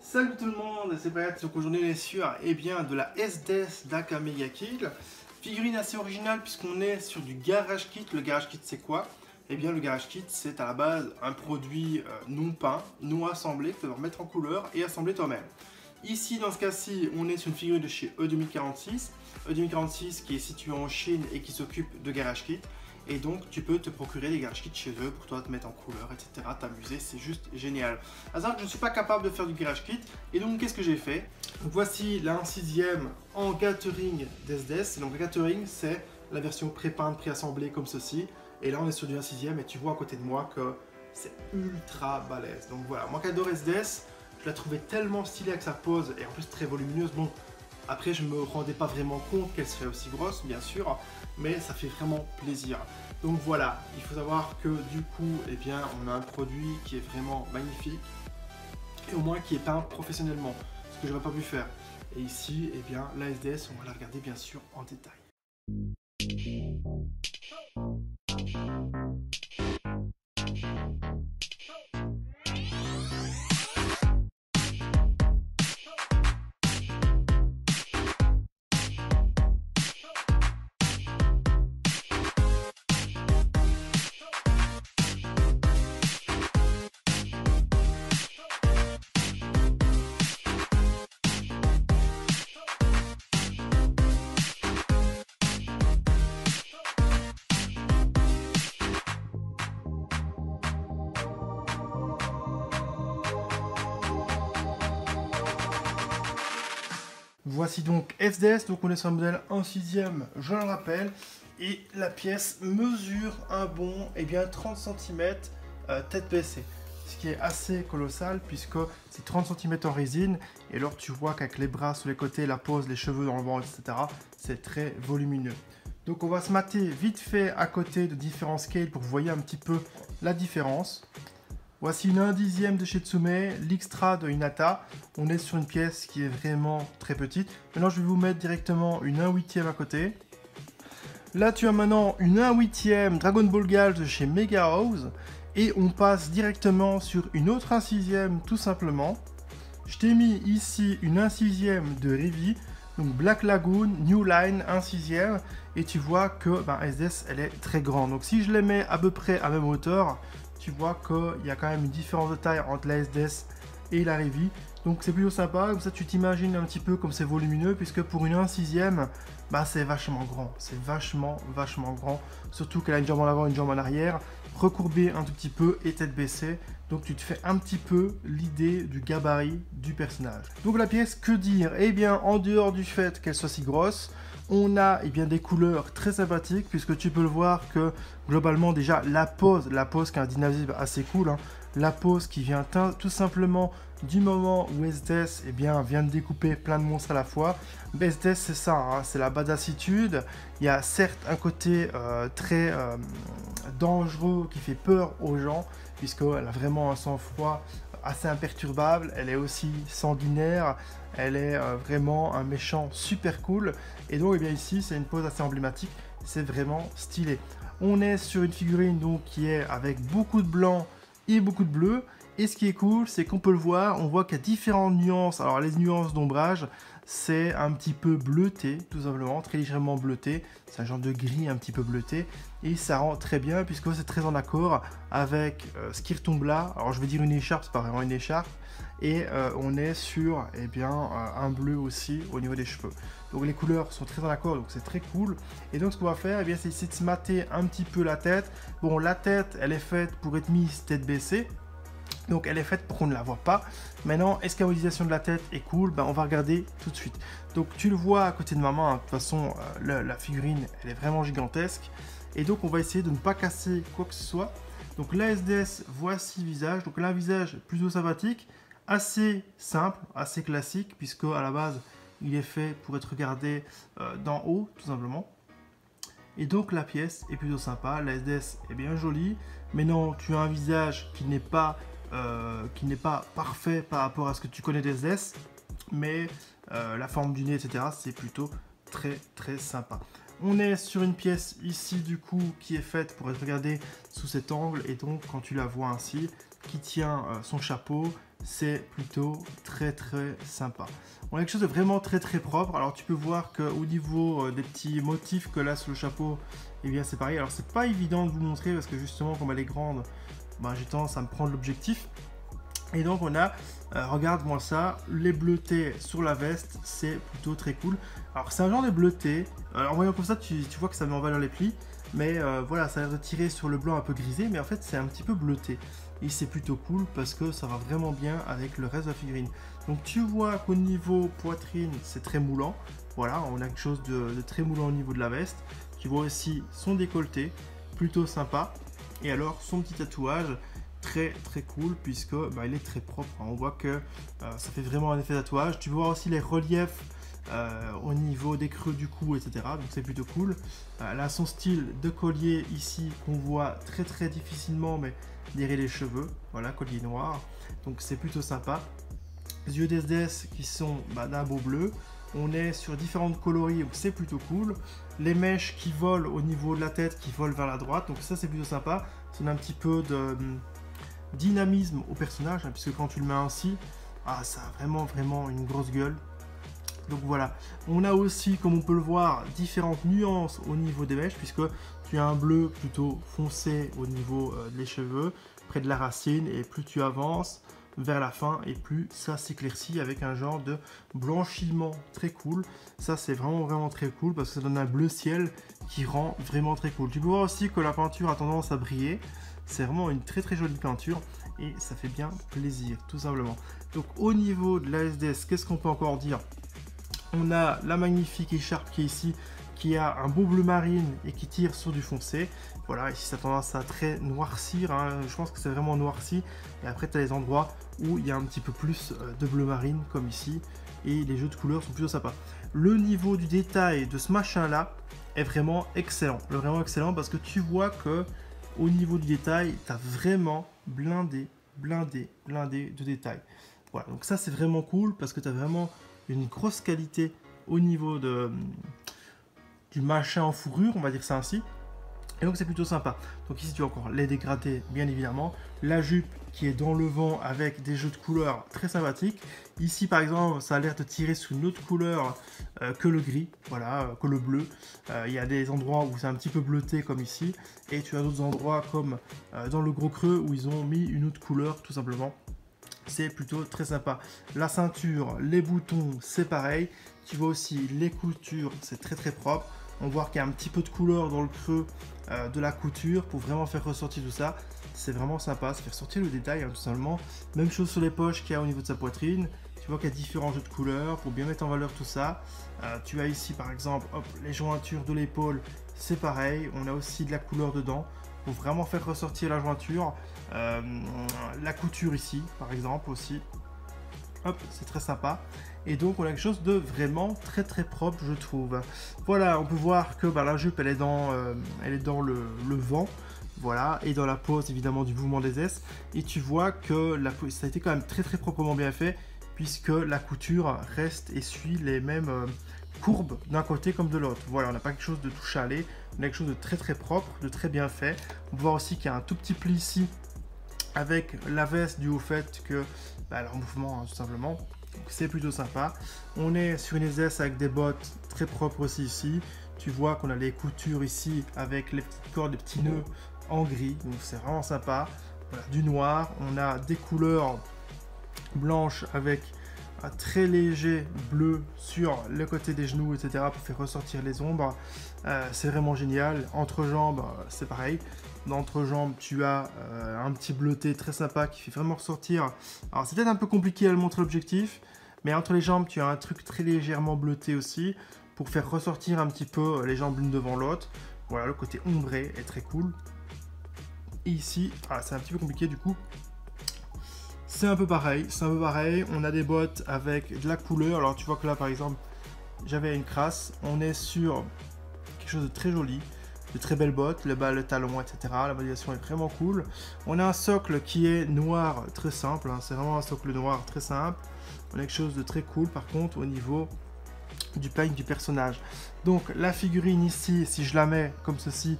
Salut tout le monde, c'est Brett. Donc aujourd'hui on est sur de la SDS d'Aka Mega Kill. Figurine assez originale puisqu'on est sur du Garage Kit. Le Garage Kit c'est quoi? Le Garage Kit c'est à la base un produit non peint, non assemblé que tu dois remettre en couleur et assembler toi-même. Ici dans ce cas-ci on est sur une figurine de chez E2046. E2046 qui est situé en Chine et qui s'occupe de Garage Kit. Et donc tu peux te procurer des garage kits chez eux pour toi te mettre en couleur, etc. T'amuser, c'est juste génial. À savoir que je ne suis pas capable de faire du garage kit. Et donc qu'est-ce que j'ai fait? Donc voici la 1/6 en Gathering d'SDS. Donc le Gathering c'est la version pré-peinte, pré-assemblée comme ceci. Et là on est sur du 1/6 et tu vois à côté de moi que c'est ultra balèze. Donc voilà, moi qui adore SDS, je la trouvais tellement stylée avec sa pose et en plus très volumineuse. Bon, après, je ne me rendais pas vraiment compte qu'elle serait aussi grosse, bien sûr, mais ça fait vraiment plaisir. Donc voilà, il faut savoir que du coup, on a un produit qui est vraiment magnifique et au moins qui est peint professionnellement, ce que j'aurais pas pu faire. Et ici, la SDS, on va la regarder bien sûr en détail. Voici donc SDS, donc on est sur un modèle 1/6, je le rappelle, et la pièce mesure un bon 30 cm tête baissée, ce qui est assez colossal puisque c'est 30 cm en résine, et alors tu vois qu'avec les bras sur les côtés, la pose, les cheveux dans le vent, etc., c'est très volumineux. Donc on va se mater vite fait à côté de différents scales pour que vous voyez un petit peu la différence. Voici une 1/10 de chez Tsume, l'Xtra de Hinata. On est sur une pièce qui est vraiment très petite. Maintenant, je vais vous mettre directement une 1/8 à côté. Là, tu as maintenant une 1/8 Dragon Ball Gals de chez Mega House. Et on passe directement sur une autre 1/6 tout simplement. Je t'ai mis ici une 1/6 de Rivi. Donc Black Lagoon, New Line, 1/6. Et tu vois que SDS, elle est très grande. Donc si je les mets à peu près à même hauteur, tu vois qu'il y a quand même une différence de taille entre la SDS et la Rivi. Donc c'est plutôt sympa, comme ça tu t'imagines un petit peu comme c'est volumineux, puisque pour une 1/6, c'est vachement grand. C'est vachement grand. Surtout qu'elle a une jambe en avant, une jambe en arrière, recourbée un tout petit peu et tête baissée. Donc tu te fais un petit peu l'idée du gabarit du personnage. Donc la pièce, que dire? En dehors du fait qu'elle soit si grosse, on a des couleurs très sympathiques, puisque tu peux le voir que globalement déjà la pose qui a un dynamisme assez cool, hein. La pose qui vient tout simplement du moment où SDS vient de découper plein de monstres à la fois. SDS c'est ça, hein, c'est la badassitude. Il y a certes un côté très dangereux qui fait peur aux gens, puisqu'elle a vraiment un sang-froid assez imperturbable, elle est aussi sanguinaire, elle est vraiment un méchant super cool, et donc ici c'est une pose assez emblématique, c'est vraiment stylé. On est sur une figurine donc qui est avec beaucoup de blanc et beaucoup de bleu, et ce qui est cool c'est qu'on peut le voir, on voit qu'il y a différentes nuances. Alors les nuances d'ombrage, c'est un petit peu bleuté, tout simplement, très légèrement bleuté, c'est un genre de gris un petit peu bleuté, et ça rend très bien puisque c'est très en accord avec ce qui retombe là. Alors je vais dire une écharpe, c'est pas vraiment une écharpe, et on est sur un bleu aussi au niveau des cheveux. Donc les couleurs sont très en accord, donc c'est très cool. Et donc ce qu'on va faire, c'est essayer de se mater un petit peu la tête. Bon, la tête, elle est faite pour être mise tête baissée, donc elle est faite pour qu'on ne la voit pas. Maintenant, est-ce que la modélisation de la tête est cool? On va regarder tout de suite. Donc tu le vois à côté de ma main, hein. De toute façon la figurine elle est vraiment gigantesque, et donc on va essayer de ne pas casser quoi que ce soit. Donc la SDS, voici le visage. Donc là, un visage plutôt sympathique, assez simple, assez classique, puisque à la base il est fait pour être regardé d'en haut tout simplement. Et donc la pièce est plutôt sympa, la SDS est bien jolie. Maintenant tu as un visage qui n'est pas parfait par rapport à ce que tu connais des SDS, mais la forme du nez, etc., c'est plutôt très sympa. On est sur une pièce ici du coup qui est faite pour être regardée sous cet angle et donc quand tu la vois ainsi, qui tient son chapeau, c'est plutôt très sympa. On a quelque chose de vraiment très propre. Alors tu peux voir qu'au niveau des petits motifs que là sur le chapeau, et bien c'est pareil. Alors c'est pas évident de vous montrer parce que justement comme elle est grande, ben, j'ai tendance à me prendre l'objectif. Et donc on a, regarde-moi ça, les bleutés sur la veste, c'est plutôt très cool. Alors c'est un genre de bleuté, en voyant comme ça tu vois que ça met en valeur les plis, mais voilà, ça a l'air de tirer sur le blanc un peu grisé, mais en fait c'est un petit peu bleuté. Et c'est plutôt cool parce que ça va vraiment bien avec le reste de la figurine. Donc tu vois qu'au niveau poitrine, c'est très moulant. Voilà, on a quelque chose de très moulant au niveau de la veste. Tu vois aussi son décolleté, plutôt sympa. Et alors son petit tatouage, très cool puisque bah, il est très propre. On voit que ça fait vraiment un effet tatouage. Tu peux voir aussi les reliefs au niveau des creux du cou, etc. Donc c'est plutôt cool. Là, son style de collier ici qu'on voit très difficilement, mais derrière les cheveux. Voilà, collier noir. Donc c'est plutôt sympa. Les yeux d'SDS qui sont bah, d'un beau bleu. On est sur différentes coloris, donc c'est plutôt cool. Les mèches qui volent au niveau de la tête, qui volent vers la droite, donc ça c'est plutôt sympa. Ça donne un petit peu de dynamisme au personnage, hein, puisque quand tu le mets ainsi, ah, ça a vraiment une grosse gueule. Donc voilà, on a aussi, comme on peut le voir, différentes nuances au niveau des mèches, puisque tu as un bleu plutôt foncé au niveau des cheveux, près de la racine, et plus tu avances vers la fin, et plus ça s'éclaircit avec un genre de blanchiment très cool. Ça c'est vraiment très cool, parce que ça donne un bleu ciel qui rend vraiment très cool. Tu peux voir aussi que la peinture a tendance à briller. C'est vraiment une très jolie peinture et ça fait bien plaisir, tout simplement. Donc au niveau de la SDS, qu'est-ce qu'on peut encore dire? On a la magnifique écharpe qui est ici, qui a un beau bleu marine et qui tire sur du foncé. Voilà, ici ça a tendance à très noircir, hein. Je pense que c'est vraiment noirci. Et après tu as les endroits où il y a un petit peu plus de bleu marine, comme ici. Et les jeux de couleurs sont plutôt sympas. Le niveau du détail de ce machin-là est vraiment excellent. Vraiment excellent parce que tu vois que au niveau du détail, tu as vraiment blindé de détails. Voilà, donc ça c'est vraiment cool parce que tu as vraiment une grosse qualité au niveau du machin en fourrure, on va dire ça ainsi. Et donc c'est plutôt sympa. Donc ici tu as encore les dégradés bien évidemment. La jupe qui est dans le vent avec des jeux de couleurs très sympathiques. Ici par exemple ça a l'air de tirer sur une autre couleur que le gris, voilà, que le bleu. Il y a des endroits où c'est un petit peu bleuté comme ici. Et tu as d'autres endroits comme dans le gros creux où ils ont mis une autre couleur tout simplement. C'est plutôt très sympa. La ceinture, les boutons, c'est pareil. Tu vois aussi les coutures, c'est très propre. On voit qu'il y a un petit peu de couleur dans le creux de la couture pour vraiment faire ressortir tout ça. C'est vraiment sympa, ça fait ressortir le détail, hein, tout simplement. Même chose sur les poches qu'il y a au niveau de sa poitrine. Tu vois qu'il y a différents jeux de couleurs pour bien mettre en valeur tout ça. Tu as ici par exemple hop, les jointures de l'épaule, c'est pareil. On a aussi de la couleur dedans pour vraiment faire ressortir la jointure. La couture ici par exemple aussi. Hop, c'est très sympa. Et donc on a quelque chose de vraiment très propre, je trouve. Voilà, on peut voir que bah, la jupe elle est dans le vent. Voilà, et dans la pose évidemment du mouvement des S. Et tu vois que ça a été quand même très proprement bien fait, puisque la couture reste et suit les mêmes courbes d'un côté comme de l'autre. Voilà, on n'a pas quelque chose de tout chalé, on a quelque chose de très propre, de très bien fait. On peut voir aussi qu'il y a un tout petit pli ici, avec la veste dû au fait que bah, leur mouvement, hein, tout simplement. C'est plutôt sympa. On est sur une SS avec des bottes très propres aussi ici. Tu vois qu'on a les coutures ici avec les petites cordes, les petits nœuds en gris. Donc c'est vraiment sympa. Voilà, du noir. On a des couleurs blanches avec un très léger bleu sur le côté des genoux, etc. pour faire ressortir les ombres. C'est vraiment génial. Entrejambes, c'est pareil. D'entrejambe, tu as un petit bleuté très sympa qui fait vraiment ressortir. Alors c'est peut-être un peu compliqué à le montrer l'objectif, mais entre les jambes, tu as un truc très légèrement bleuté aussi pour faire ressortir un petit peu les jambes l'une devant l'autre. Voilà, le côté ombré est très cool. Et ici, c'est un petit peu compliqué du coup. C'est un peu pareil, on a des bottes avec de la couleur. Alors tu vois que là par exemple, j'avais une crasse. On est sur quelque chose de très joli. De très belles bottes, le bas, le talon, etc. La modélisation est vraiment cool. On a un socle qui est noir, très simple. Hein. C'est vraiment un socle noir très simple. On a quelque chose de très cool. Par contre, au niveau du paint du personnage. Donc la figurine ici, si je la mets comme ceci,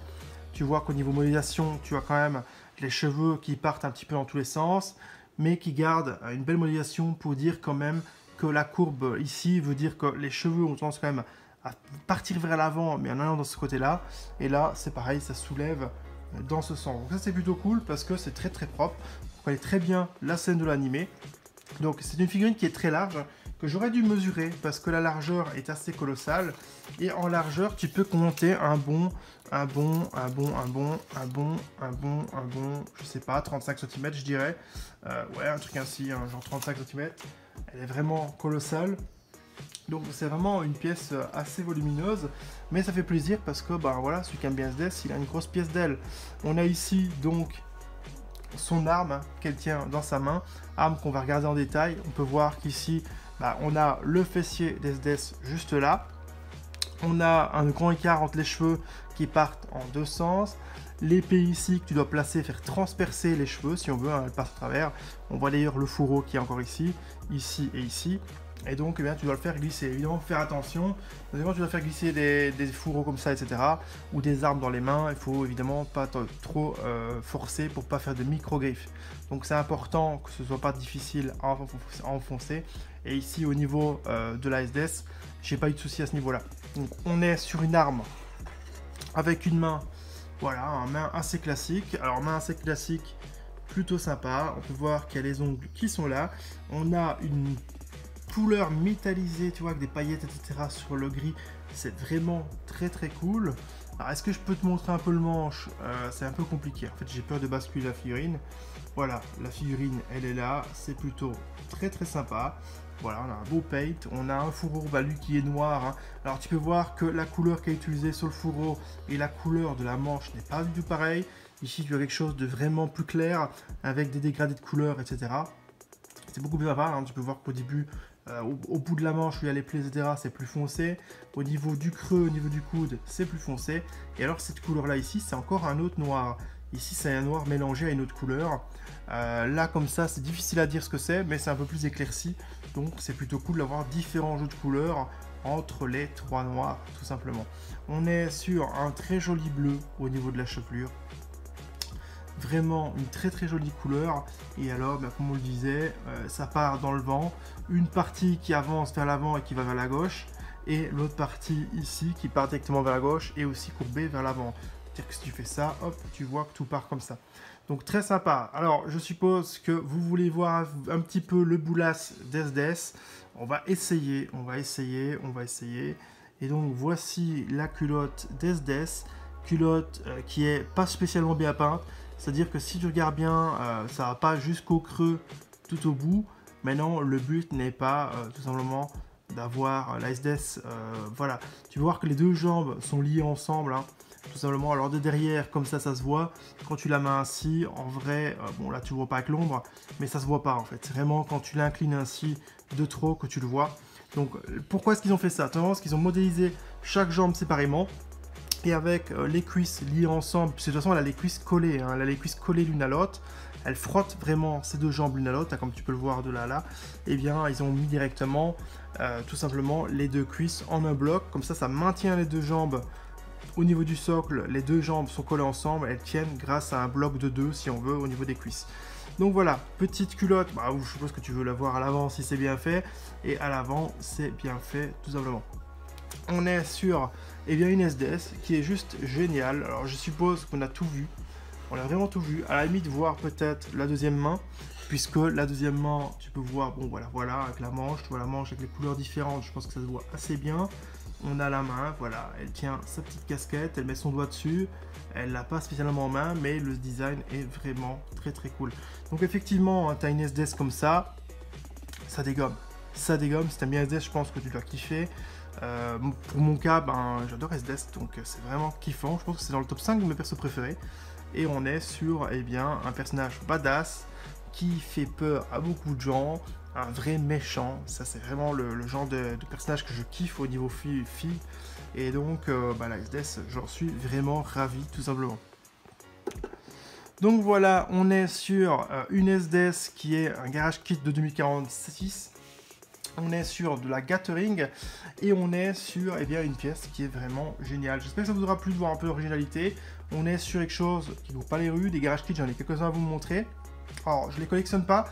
tu vois qu'au niveau modélisation, tu as quand même les cheveux qui partent un petit peu dans tous les sens, mais qui gardent une belle modélisation pour dire quand même que la courbe ici veut dire que les cheveux ont tendance quand même à partir vers l'avant, mais en allant dans ce côté-là. Et là, c'est pareil, ça soulève dans ce sens. Donc ça, c'est plutôt cool parce que c'est très très propre. On connaît très bien la scène de l'animé. Donc c'est une figurine qui est très large, que j'aurais dû mesurer parce que la largeur est assez colossale. Et en largeur, tu peux compter je sais pas, 35 cm je dirais. Ouais, un truc ainsi, hein, genre 35 cm. Elle est vraiment colossale. Donc c'est vraiment une pièce assez volumineuse, mais ça fait plaisir parce que, bah voilà, celui qui aime bien SDS, il a une grosse pièce d'aile. On a ici donc son arme qu'elle tient dans sa main, arme qu'on va regarder en détail. On peut voir qu'ici, bah, on a le fessier d'SDS juste là. On a un grand écart entre les cheveux qui partent en deux sens. L'épée ici que tu dois placer, faire transpercer les cheveux si on veut, hein, elle passe à travers. On voit d'ailleurs le fourreau qui est encore ici et ici. Et donc, eh bien, tu dois le faire glisser. Évidemment, faire attention. Évidemment, tu dois faire glisser des fourreaux comme ça, etc. Ou des armes dans les mains. Il faut évidemment pas trop forcer pour pas faire de micro-griffes. Donc, c'est important que ce soit pas difficile à enfoncer. Et ici, au niveau de la SDS, j'ai pas eu de souci à ce niveau-là. Donc, on est sur une arme avec une main, voilà, une main assez classique. Alors, main assez classique, plutôt sympa. On peut voir qu'il y a les ongles qui sont là. On a une couleur métallisée, tu vois, avec des paillettes, etc. sur le gris. C'est vraiment très très cool. Alors, est-ce que je peux te montrer un peu le manche? C'est un peu compliqué. En fait, j'ai peur de basculer la figurine. Voilà, la figurine, elle est là. C'est plutôt très très sympa. Voilà, on a un beau paint. On a un fourreau, bah, lui qui est noir. Hein. Alors, tu peux voir que la couleur qui est utilisée sur le fourreau et la couleur de la manche n'est pas du tout pareil. Ici, tu as quelque chose de vraiment plus clair avec des dégradés de couleurs, etc. C'est beaucoup plus sympa. Hein. Tu peux voir qu'au début, au bout de la manche où il y a les plis, etc., c'est plus foncé. Au niveau du creux, au niveau du coude, c'est plus foncé. Et alors cette couleur-là ici, c'est encore un autre noir. Ici, c'est un noir mélangé à une autre couleur. Là, comme ça, c'est difficile à dire ce que c'est, mais c'est un peu plus éclairci. Donc, c'est plutôt cool d'avoir différents jeux de couleurs entre les trois noirs, tout simplement. On est sur un très joli bleu au niveau de la chevelure. Vraiment une très très jolie couleur. Et alors, bah, comme on le disait, ça part dans le vent. Une partie qui avance vers l'avant et qui va vers la gauche. Et l'autre partie ici qui part directement vers la gauche et aussi courbée vers l'avant. C'est-à-dire que si tu fais ça, hop, tu vois que tout part comme ça. Donc très sympa. Alors, je suppose que vous voulez voir un petit peu le boulasse d'SDS. On va essayer. Et donc, voici la culotte d'SDS. Culotte qui est pas spécialement bien peinte. C'est-à-dire que si tu regardes bien, ça va pas jusqu'au creux tout au bout. Mais non, le but n'est pas tout simplement d'avoir la SDS. Voilà, tu vas voir que les deux jambes sont liées ensemble. Hein, tout simplement, alors de derrière, comme ça se voit. Quand tu la mets ainsi, en vrai, bon là tu vois pas avec l'ombre, mais ça se voit pas en fait. C'est vraiment quand tu l'inclines ainsi de trop que tu le vois. Donc pourquoi est-ce qu'ils ont fait ça? Parce qu'ils ont modélisé chaque jambe séparément. Et avec les cuisses liées ensemble, parce que de toute façon elle a les cuisses collées, hein, elle a les cuisses collées l'une à l'autre, elle frotte vraiment ces deux jambes l'une à l'autre, comme tu peux le voir de là à là, et bien ils ont mis directement tout simplement les deux cuisses en un bloc, comme ça maintient les deux jambes au niveau du socle, les deux jambes sont collées ensemble, elles tiennent grâce à un bloc de deux si on veut au niveau des cuisses. Donc voilà, petite culotte, bah, je suppose que tu veux la voir à l'avant si c'est bien fait, et à l'avant c'est bien fait tout simplement. On est sur une SDS qui est juste géniale. Alors je suppose qu'on a tout vu. On a vraiment tout vu. À la limite, voir peut-être la deuxième main. Puisque la deuxième main, tu peux voir, bon voilà, avec la manche. Tu vois la manche avec les couleurs différentes. Je pense que ça se voit assez bien. On a la main, voilà. Elle tient sa petite casquette. Elle met son doigt dessus. Elle l'a pas spécialement en main. Mais le design est vraiment très très cool. Donc effectivement, tu as une SDS comme ça. Ça dégomme. Ça dégomme. Si tu aimes bien SDS, je pense que tu dois kiffer. Pour mon cas, j'adore SDS, donc c'est vraiment kiffant. Je pense que c'est dans le top 5 de mes persos préférés. Et on est sur un personnage badass qui fait peur à beaucoup de gens, un vrai méchant. Ça, c'est vraiment le genre de personnage que je kiffe au niveau fille. Et donc, la SDS, j'en suis vraiment ravi, tout simplement. Donc voilà, on est sur une SDS qui est un Garage Kit de 2046. On est sur de la Gathering et on est sur eh bien, une pièce qui est vraiment géniale. J'espère que ça vous aura plu de voir un peu d'originalité. On est sur quelque chose qui ne vaut pas les rues, des garage kits, j'en ai quelques-uns à vous montrer. Alors, je ne les collectionne pas,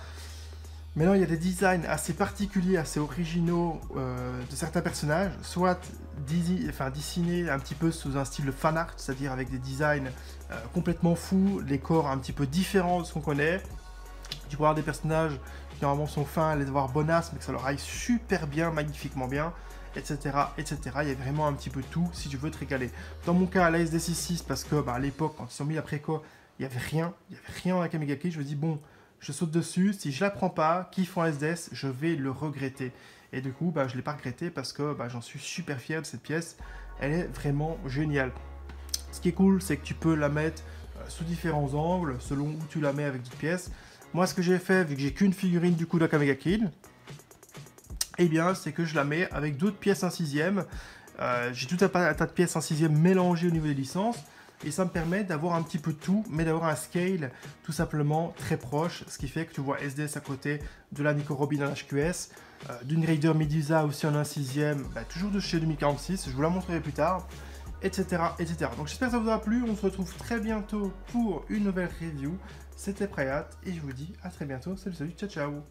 mais non, il y a des designs assez particuliers, assez originaux de certains personnages, soit dessinés un petit peu sous un style fan art, c'est-à-dire avec des designs complètement fous, des corps un petit peu différents de ce qu'on connaît. Tu peux avoir des personnages qui normalement sont fins, les avoir bonasses, mais que ça leur aille super bien, magnifiquement bien, etc., etc. Il y a vraiment un petit peu tout si tu veux te régaler. Dans mon cas, la SD66, parce que à l'époque, quand ils sont mis la préco, il n'y avait rien dans la Kamiga Kit. Je me dis, bon, je saute dessus, si je la prends pas, qui font SDS, je vais le regretter. Et du coup, je ne l'ai pas regretté parce que j'en suis super fier de cette pièce. Elle est vraiment géniale. Ce qui est cool, c'est que tu peux la mettre sous différents angles, selon où tu la mets avec d'autres pièces. Moi, ce que j'ai fait, vu que j'ai qu'une figurine du coup de la Kamiga Kid, eh bien, c'est que je la mets avec d'autres pièces 1/6. J'ai tout un tas de pièces 1/6 mélangées au niveau des licences. Et ça me permet d'avoir un petit peu de tout, mais d'avoir un scale tout simplement très proche. Ce qui fait que tu vois SDS à côté de la Nico Robin en HQS, d'une Raider Medusa aussi en 1/6, toujours de chez 2046, je vous la montrerai plus tard, etc. etc. Donc j'espère que ça vous aura plu, on se retrouve très bientôt pour une nouvelle review. C'était Prayat et je vous dis à très bientôt, salut, ciao ciao.